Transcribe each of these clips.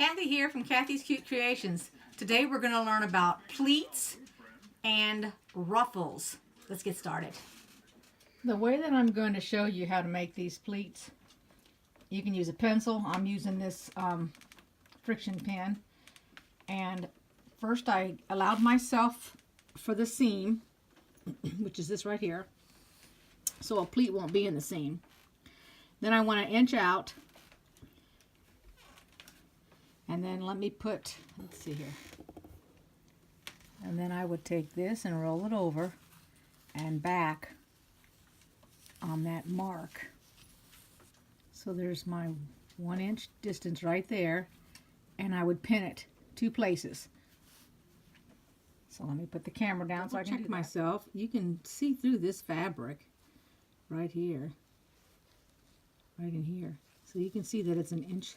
Kathy here from Kathy's Cute Creations. Today we're going to learn about pleats and ruffles. Let's get started. The way that I'm going to show you how to make these pleats, you can use a pencil. I'm using this friction pen. And first I allowed myself for the seam, which is this right here, so a pleat won't be in the seam. Then I want to inch out. And then let me put, let's see here. And then I would take this and roll it over and back on that mark. So there's my 1 inch distance right there. And I would pin it 2 places. So let me put the camera down so I can check myself. You can see through this fabric right here. Right in here. So you can see that it's an inch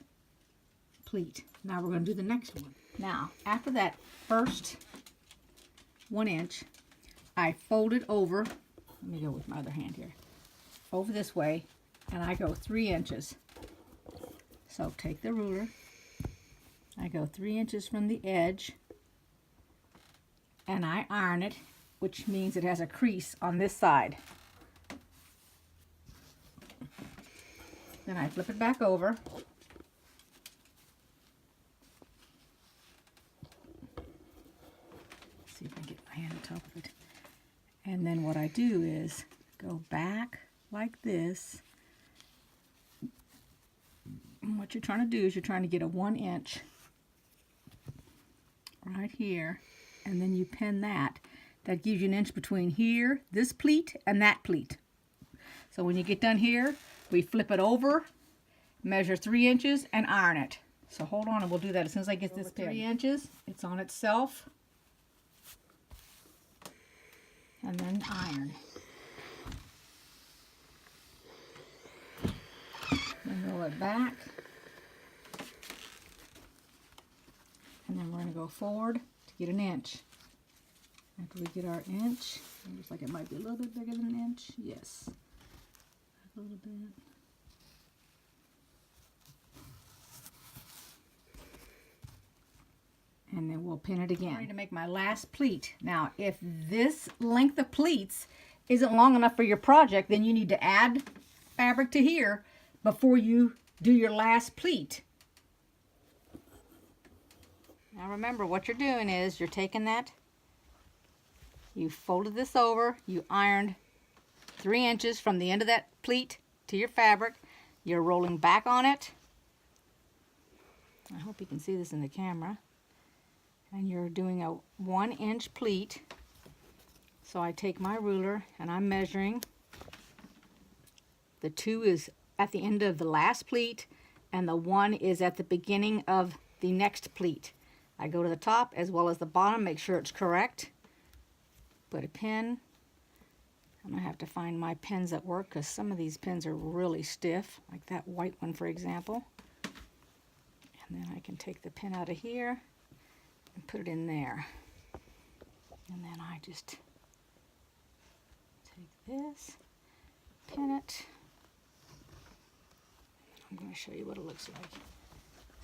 pleat. Now we're going to do the next one. Now, after that first 1 inch, I fold it over. Let me go with my other hand here. Over this way, and I go 3 inches. So take the ruler. I go 3 inches from the edge, and I iron it, which means it has a crease on this side. Then I flip it back over. See if I can get my hand on top of it. And then what I do is go back like this. And what you're trying to do is you're trying to get a 1 inch right here, and then you pin that. That gives you an inch between here, this pleat, and that pleat. So when you get done here, we flip it over, measure 3 inches, and iron it. So hold on, and we'll do that as soon as I get this 3 inches. It's on itself. And then iron. Then roll it back. And then we're going to go forward to get an inch. After we get our inch, it looks like it might be a little bit bigger than an inch. Yes. A little bit. And then we'll pin it again. I'm ready to make my last pleat. Now, if this length of pleats isn't long enough for your project, then you need to add fabric to here before you do your last pleat. Now remember, what you're doing is you're taking that, you folded this over, you ironed 3 inches from the end of that pleat to your fabric. You're rolling back on it. I hope you can see this in the camera. And you're doing a 1 inch pleat. So I take my ruler and I'm measuring. The 2 is at the end of the last pleat, and the 1 is at the beginning of the next pleat. I go to the top as well as the bottom, make sure it's correct. Put a pin. I'm going to have to find my pins that work because some of these pins are really stiff, like that white one, for example. And then I can take the pin out of here and put it in there. And then I just take this, pin it. I'm going to show you what it looks like.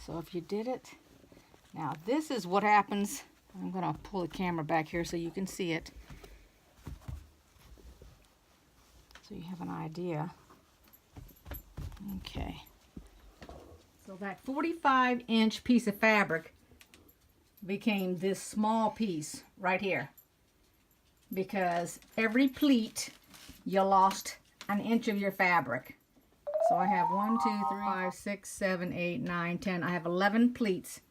So if you did it, now this is what happens. I'm going to pull the camera back here so you can see it. So you have an idea. Okay. So that 45-inch piece of fabric became this small piece right here. Because every pleat, you lost an inch of your fabric. So I have 1, 2, 3, 5, 6, 7, 8, 9, 10. I have 11 pleats.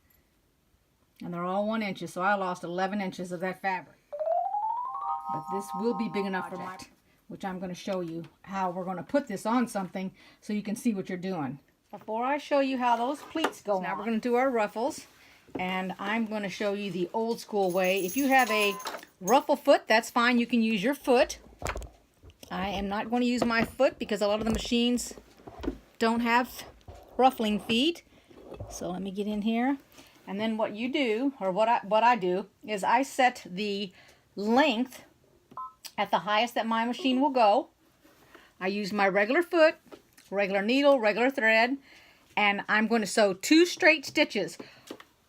And they're all 1 inch, so I lost 11 inches of that fabric. But this will be big enough for my, which I'm going to show you how we're going to put this on something so you can see what you're doing. Before I show you how those pleats go, now we're going to do our ruffles. And I'm going to show you the old school way. If you have a ruffle foot, that's fine. You can use your foot. I am not going to use my foot because a lot of the machines don't have ruffling feet. So let me get in here. And then what you do, or what I do, is I set the length at the highest that my machine will go. I use my regular foot, regular needle, regular thread, and I'm going to sew 2 straight stitches.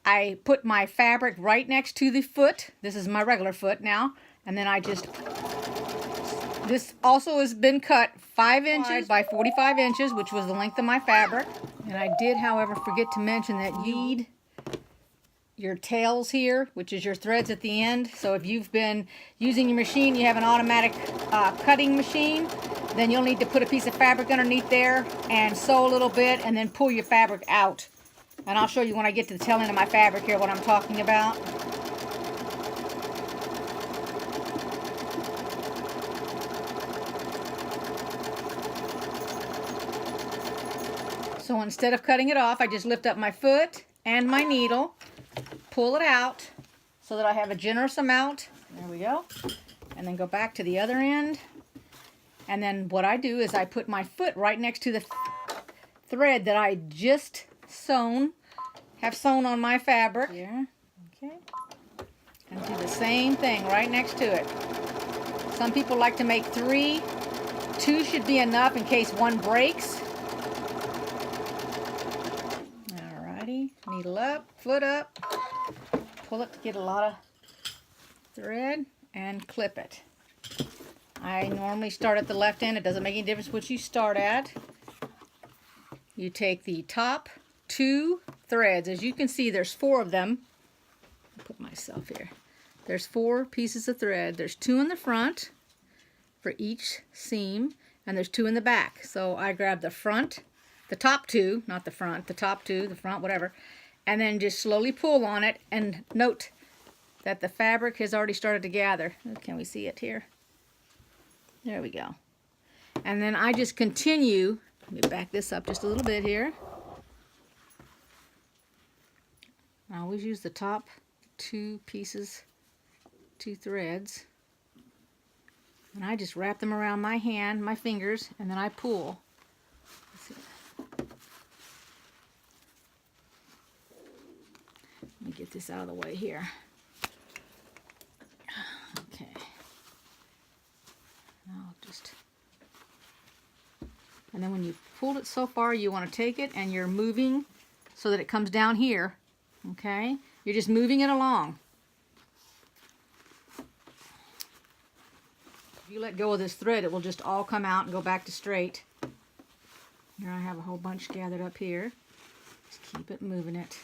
I put my fabric right next to the foot. This is my regular foot now. And then I just, this also has been cut 5 inches by 45 inches, which was the length of my fabric. And I did, however, forget to mention that you need your tails here, which is your threads at the end. So if you've been using your machine, you have an automatic cutting machine, then you'll need to put a piece of fabric underneath there and sew a little bit and then pull your fabric out. And I'll show you when I get to the tail end of my fabric here what I'm talking about. So instead of cutting it off, I just lift up my foot and my needle, pull it out so that I have a generous amount. There we go. And then go back to the other end. And then what I do is I put my foot right next to the thread that I just have sewn on my fabric. Here, okay. And do the same thing right next to it. Some people like to make 3. 2 should be enough in case one breaks. Alrighty, needle up, foot up, pull it to get a lot of thread and clip it. I normally start at the left end. It doesn't make any difference what you start at. You take the top 2 threads. As you can see, there's 4 of them. I'll put myself here. There's 4 pieces of thread. There's 2 in the front for each seam, and there's 2 in the back. So I grab the front, the top 2, not the front, the top 2, the front, whatever, and then just slowly pull on it, and note that the fabric has already started to gather. Can we see it here? There we go. And then I just continue. Let me back this up just a little bit here. I always use the top 2 pieces, 2 threads. And I just wrap them around my hand, my fingers, and then I pull. Let me get this out of the way here. Okay. I'll just... And then when you've pulled it so far, you want to take it and you're moving so that it comes down here. Okay? You're just moving it along. If you let go of this thread, it will just all come out and go back to straight. Here I have a whole bunch gathered up here. Just keep it moving it.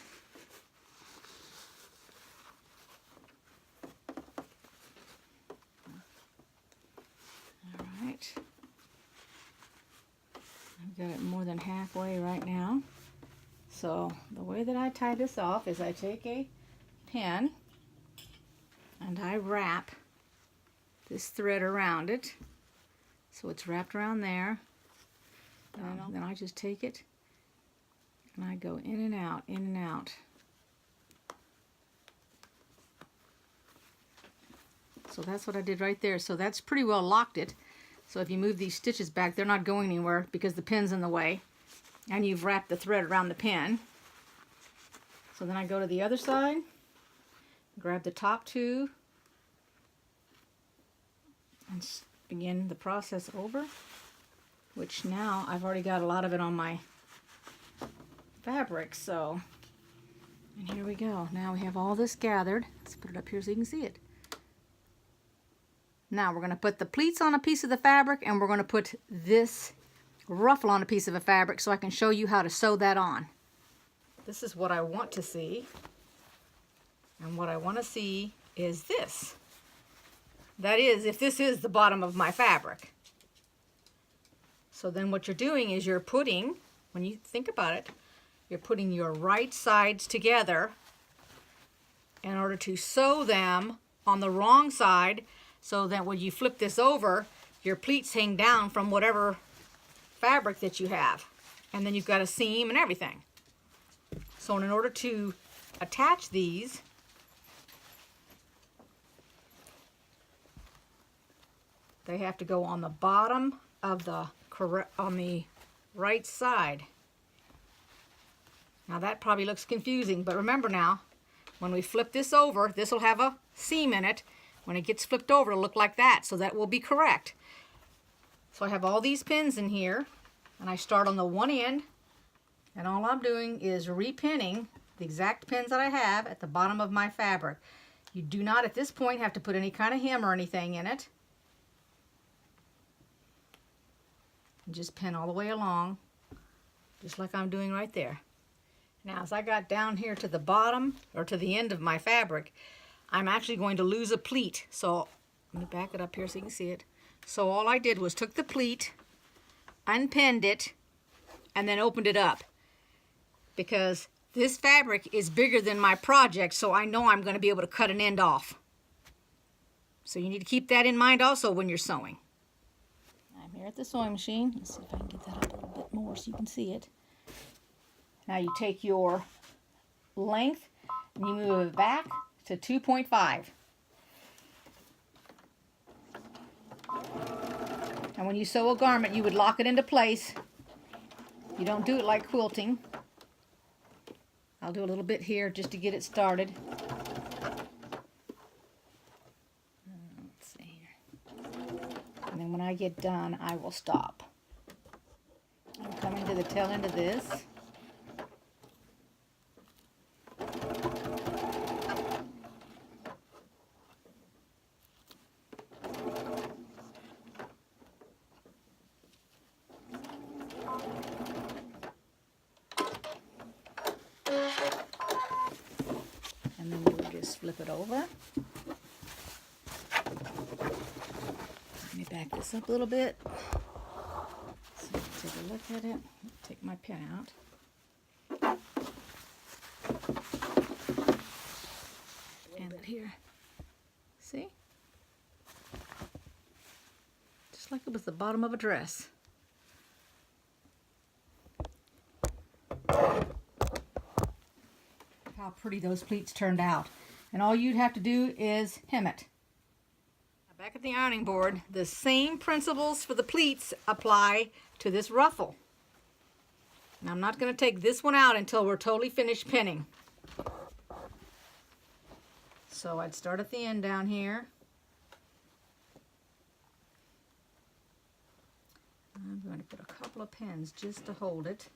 All right. I've got it more than halfway right now. So the way that I tie this off is I take a pin and I wrap this thread around it so it's wrapped around there. Then I just take it and I go in and out, in and out. So that's what I did right there. So that's pretty well locked it. So if you move these stitches back, they're not going anywhere because the pin's in the way. And you've wrapped the thread around the pin. So then I go to the other side, grab the top 2, and begin the process over, which now I've already got a lot of it on my fabric. So, and here we go. Now we have all this gathered. Let's put it up here so you can see it. Now we're going to put the pleats on a piece of the fabric, and we're going to put this ruffle on a piece of a fabric so I can show you how to sew that on. This is what I want to see, and what I want to see is this. That is, if this is the bottom of my fabric. So then what you're doing is you're putting, when you think about it, you're putting your right sides together in order to sew them on the wrong side, so that when you flip this over, your pleats hang down from whatever fabric that you have, and then you've got a seam and everything. So in order to attach these, they have to go on the bottom of the right side. Now that probably looks confusing, but remember now, when we flip this over, this will have a seam in it. When it gets flipped over, it'll look like that, so that will be correct. So I have all these pins in here, and I start on the one end, And all I'm doing is repinning the exact pins that I have at the bottom of my fabric. You do not at this point have to put any kind of hem or anything in it. And just pin all the way along, just like I'm doing right there. Now as I got down here to the bottom, or to the end of my fabric, I'm actually going to lose a pleat. So let me back it up here so you can see it. So all I did was took the pleat, unpinned it, and then opened it up. Because this fabric is bigger than my project, so I know I'm going to be able to cut an end off. So you need to keep that in mind also when you're sewing. I'm here at the sewing machine. Let's see if I can get that up a little bit more so you can see it. Now you take your length and you move it back to 2.5. And when you sew a garment, you would lock it into place. You don't do it like quilting. I'll do a little bit here just to get it started. Let's see here. And then when I get done, I will stop. I'm coming to the tail end of this. And then we'll just flip it over. Let me back this up a little bit. So take a look at it. Take my pen out. And here. See? Just like it was the bottom of a dress. How pretty those pleats turned out. And all you'd have to do is hem it. Back at the ironing board, the same principles for the pleats apply to this ruffle. And I'm not going to take this one out until we're totally finished pinning. So I'd start at the end down here. I'm going to put a couple of pins just to hold it.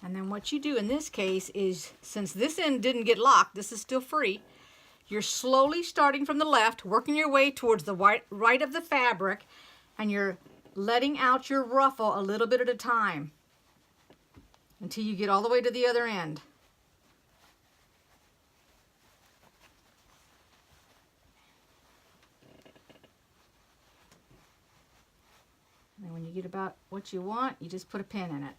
And then what you do in this case is, since this end didn't get locked, this is still free, you're slowly starting from the left, working your way towards the right of the fabric, and you're letting out your ruffle a little bit at a time until you get all the way to the other end. And then when you get about what you want, you just put a pin in it.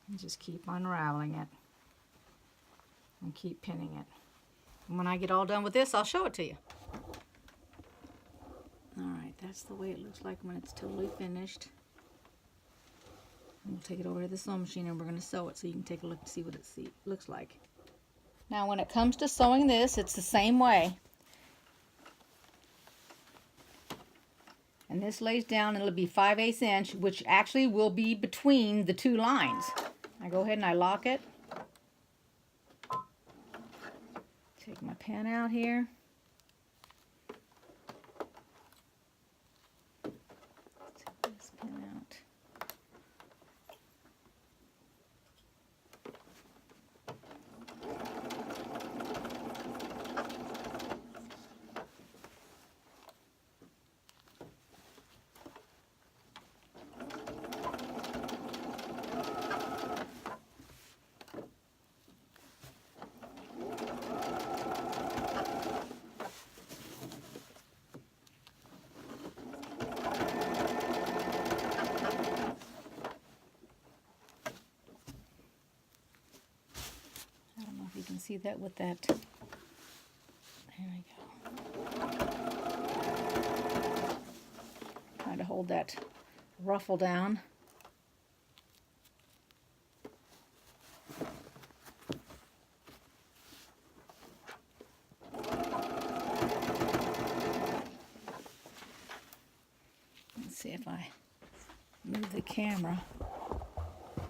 And just keep unraveling it and keep pinning it. And when I get all done with this, I'll show it to you. Alright, that's the way it looks like when it's totally finished. And we'll take it over to the sewing machine and we're going to sew it so you can take a look to see what it looks like. Now when it comes to sewing this, it's the same way. And this lays down and it'll be 5/8 inch, which actually will be between the two lines. I go ahead and I lock it. Take my pen out here. Take this pen out. You can see that with that. Here we go. Trying to hold that ruffle down. Let's see if I move the camera.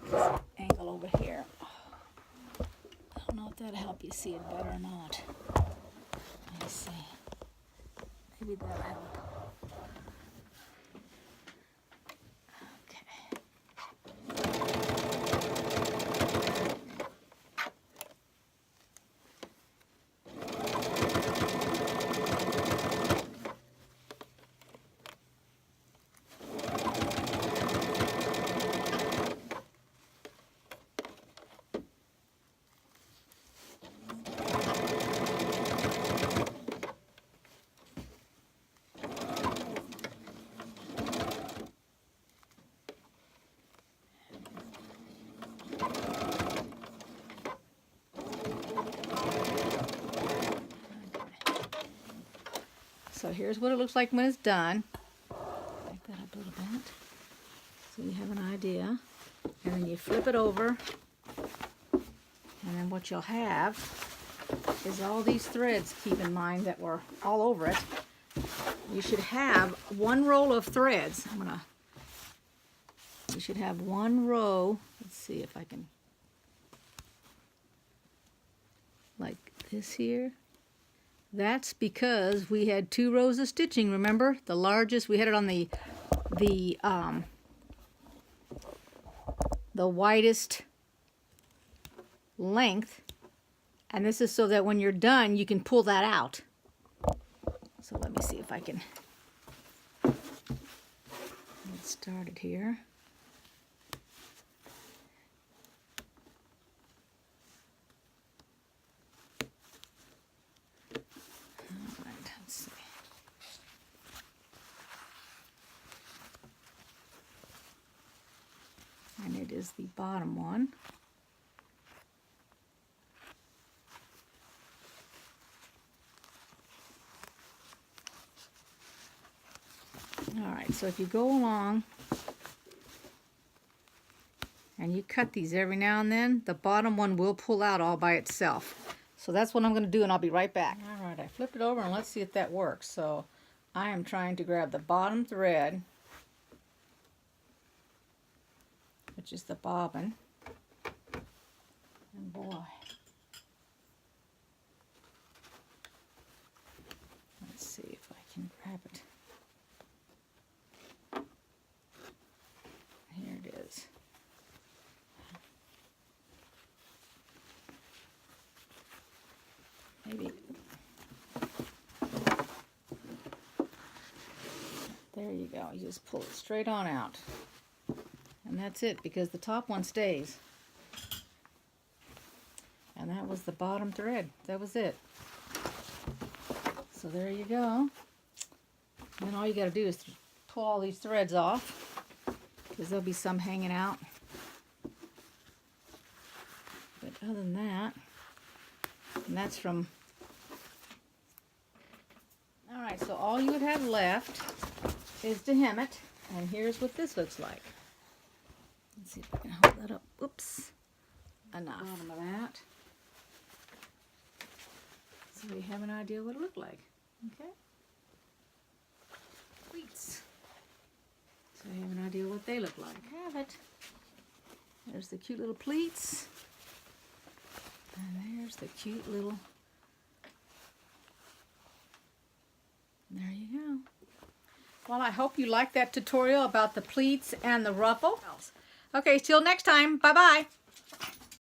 This angle over here. that'll help you see it better or not. Let me see. Maybe that'll help. So here's what it looks like when it's done. Back that up a little bit so you have an idea. And then you flip it over. And then what you'll have is all these threads, keep in mind, that were all over it. You should have one roll of threads. You should have one row. Let's see if I can, like this here. That's because we had 2 rows of stitching, remember? The largest, we had it on the widest length. And this is so that when you're done, you can pull that out. So let me see if I can get started here. And it is the bottom one. Alright, so if you go along and you cut these every now and then, the bottom one will pull out all by itself. So that's what I'm going to do, and I'll be right back. Alright, I flipped it over and let's see if that works. So I am trying to grab the bottom thread, which is the bobbin, and boy, let's see if I can grab it. Here it is. Maybe. There you go. You just pull it straight on out. And that's it, because the top one stays. And that was the bottom thread. That was it. So there you go. And then all you got to do is pull all these threads off, because there'll be some hanging out. But other than that, and that's from... Alright, so all you would have left is to hem it. And here's what this looks like. Let's see if I can hold that up. Oops. Enough. Bottom of that. So you have an idea what it looked like. Okay. Pleats. So you have an idea what they look like. Have it. There's the cute little pleats. And there's the cute little... There you go. Well, I hope you liked that tutorial about the pleats and the ruffles. Okay, till next time. Bye-bye.